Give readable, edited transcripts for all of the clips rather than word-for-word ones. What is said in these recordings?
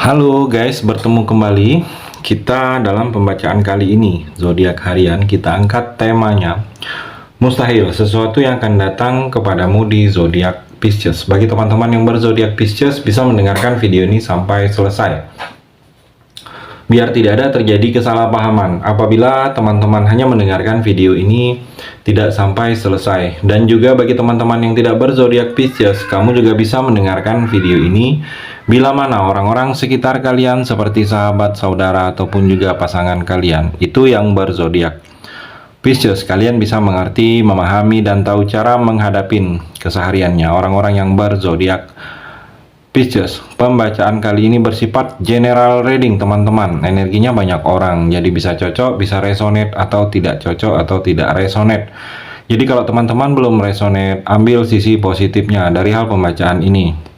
Halo guys, bertemu kembali. Kita dalam pembacaan kali ini, zodiak harian, kita angkat temanya mustahil, sesuatu yang akan datang kepadamu di zodiak Pisces. Bagi teman-teman yang berzodiak Pisces, bisa mendengarkan video ini sampai selesai, biar tidak ada terjadi kesalahpahaman apabila teman-teman hanya mendengarkan video ini tidak sampai selesai. Dan juga bagi teman-teman yang tidak berzodiak Pisces, kamu juga bisa mendengarkan video ini bila mana orang-orang sekitar kalian seperti sahabat, saudara, ataupun juga pasangan kalian itu yang berzodiak Pisces. Kalian bisa mengerti, memahami, dan tahu cara menghadapi kesehariannya orang-orang yang berzodiak Pisces. Pembacaan kali ini bersifat general reading teman-teman. Energinya banyak orang, jadi bisa cocok, bisa resonate, atau tidak cocok, atau tidak resonate. Jadi kalau teman-teman belum resonate, ambil sisi positifnya dari hal pembacaan ini.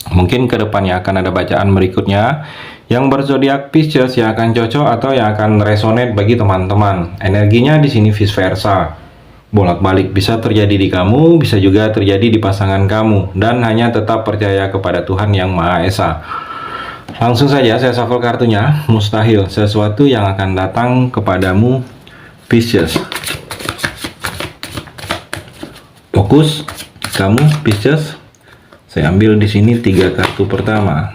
Mungkin kedepannya akan ada bacaan berikutnya yang berzodiak Pisces yang akan cocok atau yang akan resonate bagi teman-teman. Energinya di sini vice versa, bolak-balik, bisa terjadi di kamu, bisa juga terjadi di pasangan kamu, dan hanya tetap percaya kepada Tuhan Yang Maha Esa. Langsung saja saya shuffle kartunya. Mustahil, sesuatu yang akan datang kepadamu Pisces. Fokus kamu Pisces. Saya ambil di sini 3 kartu pertama.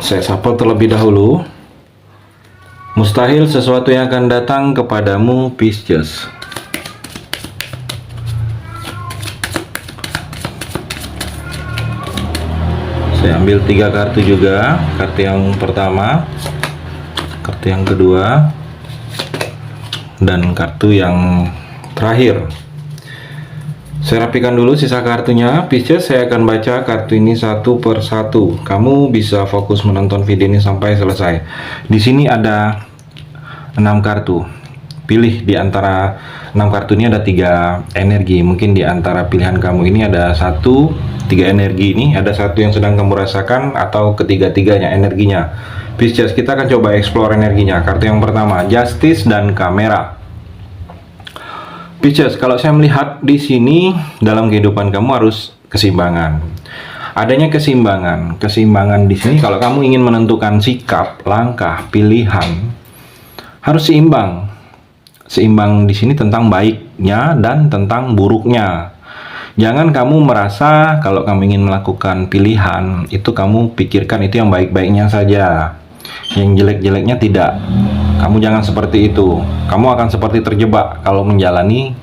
Saya shuffle terlebih dahulu. Mustahil, sesuatu yang akan datang kepadamu Pisces. Saya ambil 3 kartu juga. Kartu yang pertama, kartu yang kedua, dan kartu yang terakhir. Saya rapikan dulu sisa kartunya Pisces. Saya akan baca kartu ini satu per satu. Kamu bisa fokus menonton video ini sampai selesai. Di sini ada 6 kartu. Pilih di antara 6 kartu ini, ada 3 energi. Mungkin di antara pilihan kamu ini ada 3 energi ini, ada satu yang sedang kamu rasakan atau ketiga-tiganya energinya. Pisces, kita akan coba explore energinya. Kartu yang pertama, Justice dan Kamera. Pisces, kalau saya melihat di sini dalam kehidupan kamu harus keseimbangan. Adanya keseimbangan di sini. Kalau kamu ingin menentukan sikap, langkah, pilihan, harus seimbang. Seimbang di sini tentang baiknya dan tentang buruknya. Jangan kamu merasa kalau kamu ingin melakukan pilihan itu kamu pikirkan itu yang baik-baiknya saja, yang jelek-jeleknya tidak. Kamu jangan seperti itu. Kamu akan seperti terjebak kalau menjalani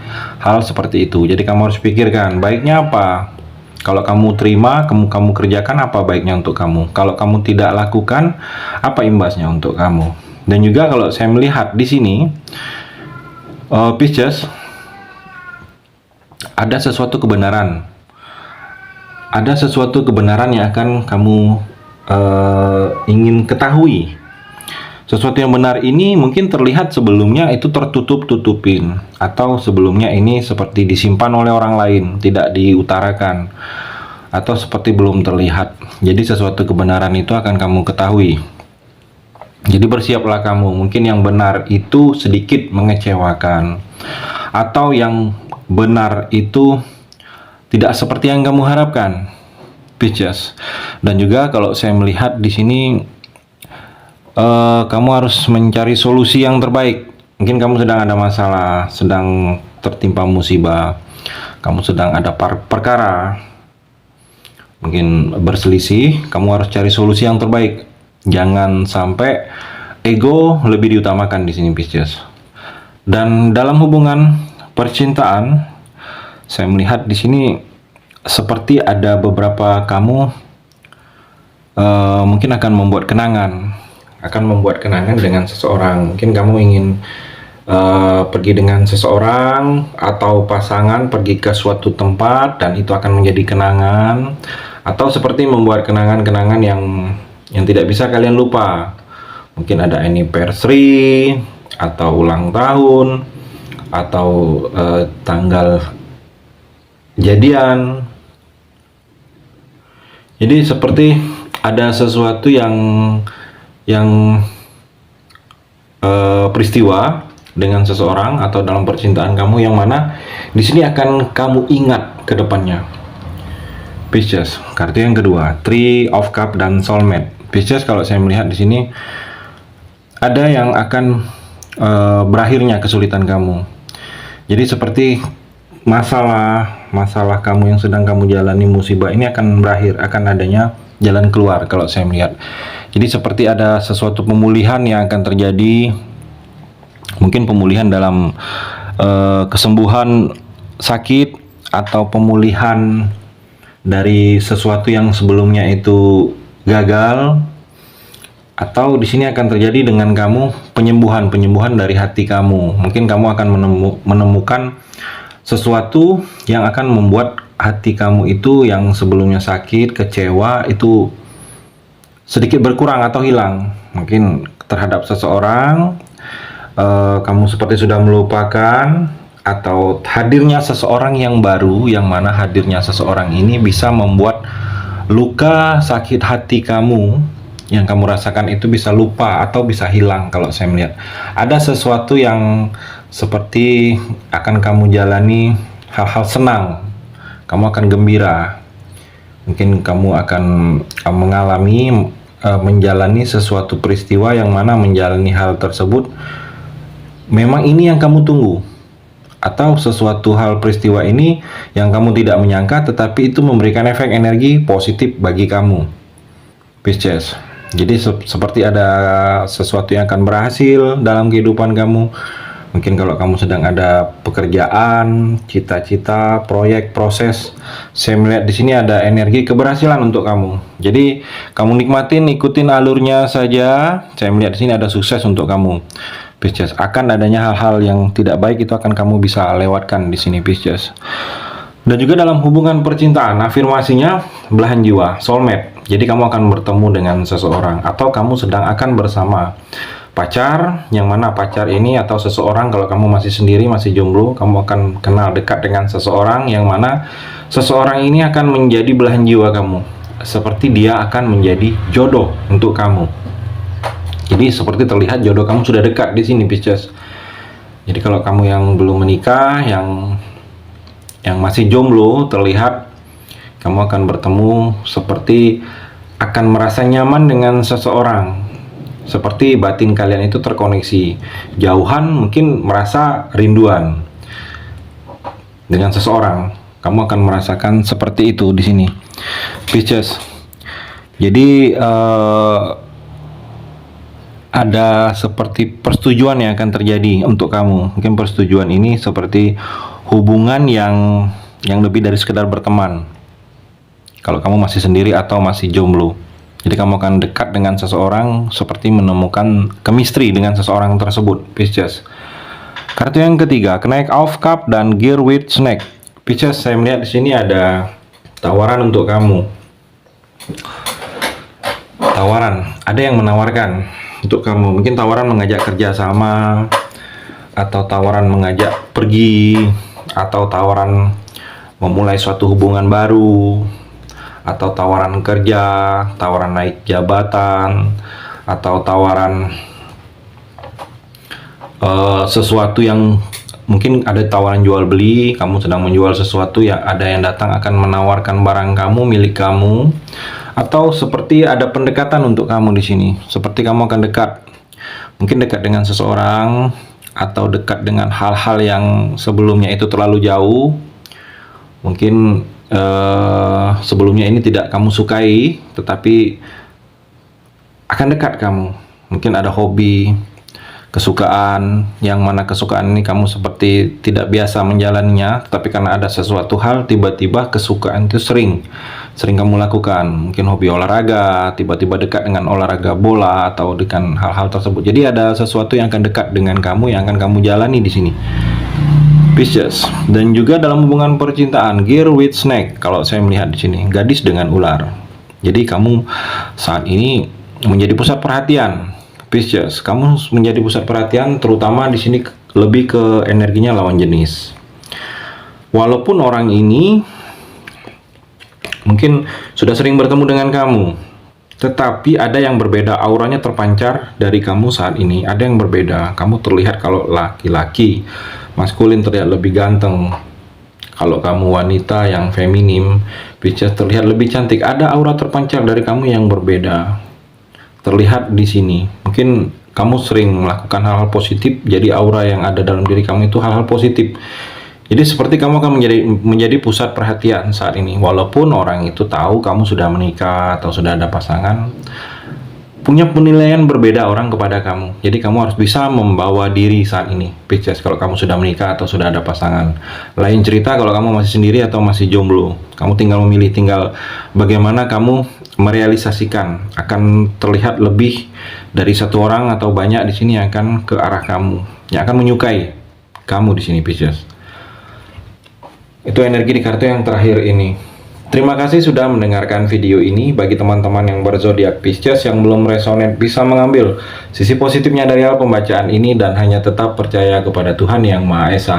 hal seperti itu. Jadi kamu harus pikirkan baiknya apa. Kalau kamu terima, kamu kerjakan, apa baiknya untuk kamu. Kalau kamu tidak lakukan, apa imbasnya untuk kamu. Dan juga kalau saya melihat di sini Pisces, ada sesuatu kebenaran. Ada sesuatu kebenaran yang akan kamu ingin ketahui. Sesuatu yang benar ini mungkin terlihat sebelumnya itu tertutup-tutupin, atau sebelumnya ini seperti disimpan oleh orang lain, tidak diutarakan, atau seperti belum terlihat. Jadi sesuatu kebenaran itu akan kamu ketahui. Jadi bersiaplah kamu. Mungkin yang benar itu sedikit mengecewakan, atau yang benar itu tidak seperti yang kamu harapkan, Pisces. Dan juga kalau saya melihat di sini kamu harus mencari solusi yang terbaik. Mungkin kamu sedang ada masalah, sedang tertimpa musibah, kamu sedang ada perkara, mungkin berselisih. Kamu harus cari solusi yang terbaik. Jangan sampai ego lebih diutamakan di sini, Pisces. Dan dalam hubungan percintaan, saya melihat di sini seperti ada beberapa kamu mungkin akan membuat kenangan dengan seseorang. Mungkin kamu ingin pergi dengan seseorang atau pasangan, pergi ke suatu tempat, dan itu akan menjadi kenangan, atau seperti membuat kenangan-kenangan yang tidak bisa kalian lupa. Mungkin ada anniversary, atau ulang tahun, atau tanggal jadian. Jadi seperti ada sesuatu yang peristiwa dengan seseorang atau dalam percintaan kamu yang mana di sini akan kamu ingat ke depannya. Pisces, kartu yang kedua, Three of Cups dan Soulmate. Pisces, kalau saya melihat di sini ada yang akan berakhirnya kesulitan kamu. Jadi seperti masalah kamu yang sedang kamu jalani, musibah ini akan berakhir, akan adanya jalan keluar kalau saya melihat. Jadi seperti ada sesuatu pemulihan yang akan terjadi. Mungkin pemulihan dalam kesembuhan sakit atau pemulihan dari sesuatu yang sebelumnya itu gagal, atau di sini akan terjadi dengan kamu penyembuhan dari hati kamu. Mungkin kamu akan menemukan sesuatu yang akan membuat hati kamu itu yang sebelumnya sakit, kecewa itu sedikit berkurang atau hilang. Mungkin terhadap seseorang kamu seperti sudah melupakan, atau hadirnya seseorang yang baru, yang mana hadirnya seseorang ini bisa membuat luka sakit hati kamu yang kamu rasakan itu bisa lupa atau bisa hilang. Kalau saya melihat ada sesuatu yang seperti akan kamu jalani hal-hal senang, kamu akan gembira, mungkin kamu akan mengalami menjalani sesuatu peristiwa yang mana menjalani hal tersebut memang ini yang kamu tunggu, atau sesuatu hal peristiwa ini yang kamu tidak menyangka tetapi itu memberikan efek energi positif bagi kamu, Pisces. Jadi seperti ada sesuatu yang akan berhasil dalam kehidupan kamu. Mungkin kalau kamu sedang ada pekerjaan, cita-cita, proyek, proses, saya melihat di sini ada energi keberhasilan untuk kamu. Jadi kamu nikmatin, ikutin alurnya saja. Saya melihat di sini ada sukses untuk kamu, Pisces. Akan adanya hal-hal yang tidak baik itu akan kamu bisa lewatkan di sini, Pisces. Dan juga dalam hubungan percintaan, afirmasinya belahan jiwa, soulmate. Jadi kamu akan bertemu dengan seseorang, atau kamu sedang akan bersama pacar, yang mana pacar ini atau seseorang, kalau kamu masih sendiri, masih jomblo, kamu akan kenal dekat dengan seseorang yang mana seseorang ini akan menjadi belahan jiwa kamu. Seperti dia akan menjadi jodoh untuk kamu. Jadi seperti terlihat jodoh kamu sudah dekat di sini, Pisces. Jadi kalau kamu yang belum menikah, yang masih jomblo, terlihat kamu akan bertemu seperti akan merasa nyaman dengan seseorang. Seperti batin kalian itu terkoneksi. Jauhan mungkin merasa rinduan dengan seseorang. Kamu akan merasakan seperti itu di sini, Pisces. Jadi ada seperti persetujuan yang akan terjadi untuk kamu. Mungkin persetujuan ini seperti hubungan yang lebih dari sekedar berteman. Kalau kamu masih sendiri atau masih jomblo, jadi kamu akan dekat dengan seseorang, seperti menemukan chemistry dengan seseorang tersebut, Pisces. Kartu yang ketiga, Knight of Cups dan Gear with Snake. Pisces, saya melihat di sini ada tawaran untuk kamu. Tawaran, ada yang menawarkan untuk kamu. Mungkin tawaran mengajak kerjasama, atau tawaran mengajak pergi, atau tawaran memulai suatu hubungan baru, atau tawaran kerja, tawaran naik jabatan, atau tawaran sesuatu yang mungkin ada tawaran jual beli. Kamu sedang menjual sesuatu, yang ada yang datang akan menawarkan barang kamu, milik kamu, atau seperti ada pendekatan untuk kamu di sini. Seperti kamu akan dekat, mungkin dekat dengan seseorang, atau dekat dengan hal-hal yang sebelumnya itu terlalu jauh. Mungkin sebelumnya ini tidak kamu sukai, tetapi akan dekat kamu. Mungkin ada hobi, kesukaan, yang mana kesukaan ini kamu seperti tidak biasa menjalaninya, tetapi karena ada sesuatu hal, tiba-tiba kesukaan itu sering kamu lakukan. Mungkin hobi olahraga, tiba-tiba dekat dengan olahraga bola atau dengan hal-hal tersebut. Jadi ada sesuatu yang akan dekat dengan kamu, yang akan kamu jalani di sini, Pisces. Dan juga dalam hubungan percintaan, Gear with Snake. Kalau saya melihat di sini, gadis dengan ular. Jadi kamu saat ini menjadi pusat perhatian, Pisces. Kamu menjadi pusat perhatian, terutama di sini lebih ke energinya lawan jenis. Walaupun orang ini mungkin sudah sering bertemu dengan kamu, Tetapi ada yang berbeda, auranya terpancar dari kamu saat ini. Ada yang berbeda. Kamu terlihat kalau laki-laki, maskulin terlihat lebih ganteng. Kalau kamu wanita yang feminim, Pisces terlihat lebih cantik. Ada aura terpancar dari kamu yang berbeda. Terlihat di sini. Mungkin kamu sering melakukan hal-hal positif, jadi aura yang ada dalam diri kamu itu hal-hal positif. Jadi seperti kamu akan menjadi pusat perhatian saat ini. Walaupun orang itu tahu kamu sudah menikah atau sudah ada pasangan, punya penilaian berbeda orang kepada kamu. Jadi kamu harus bisa membawa diri saat ini, Pisces, kalau kamu sudah menikah atau sudah ada pasangan. Lain cerita kalau kamu masih sendiri atau masih jomblo. Kamu tinggal memilih, tinggal bagaimana kamu merealisasikan. Akan terlihat lebih dari satu orang atau banyak di sini yang akan ke arah kamu, yang akan menyukai kamu di sini, Pisces. Itu energi di kartu yang terakhir ini. Terima kasih sudah mendengarkan video ini. Bagi teman-teman yang berzodiak Pisces yang belum resonate, bisa mengambil sisi positifnya dari hal pembacaan ini dan hanya tetap percaya kepada Tuhan Yang Maha Esa.